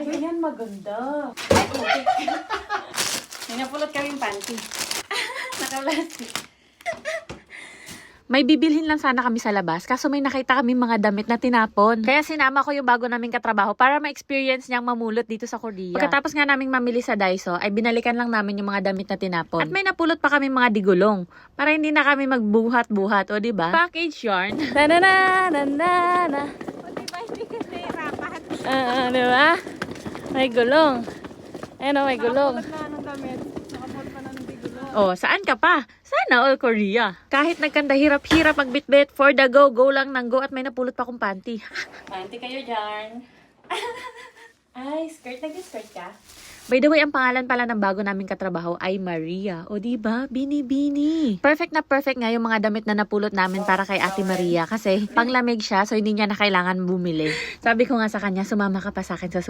Ay, ayan, maganda. Ay, putik. May napulot kaming panty. Nakalastik. May bibilhin lang sana kami sa labas, kaso may nakita kami mga damit na tinapon. Kaya sinama ko yung bago naming katrabaho para ma-experience niyang mamulot dito sa Korea. Pagkatapos nga naming mamili sa Daiso, ay binalikan lang namin yung mga damit na tinapon. At may napulot pa kami mga digulong, para hindi na kami magbuhat-buhat, o diba? Package yarn. Na-na-na-na-na-na. O diba, hindi ka nahirapan. Diba? May gulong. Ayan o, may gulong. Nakapulot na ng damit. Nakapulot pa na ng bigulo. Oh, saan ka pa? Sana all Korea. Kahit nagkanda hirap-hirap magbitbit, for the go, go lang ng go at may napulot pa akong panty. Panty kayo dyan. Ay, skirt. Nag-skirt ka? By the way, ang pangalan pala ng bago naming katrabaho ay Maria. O diba? Bini-bini. Perfect na perfect nga yung mga damit na napulot namin para kay Ate Maria kasi panglamig siya so hindi niya na kailangan bumili. Sabi ko nga sa kanya, sumama ka pa sa akin sa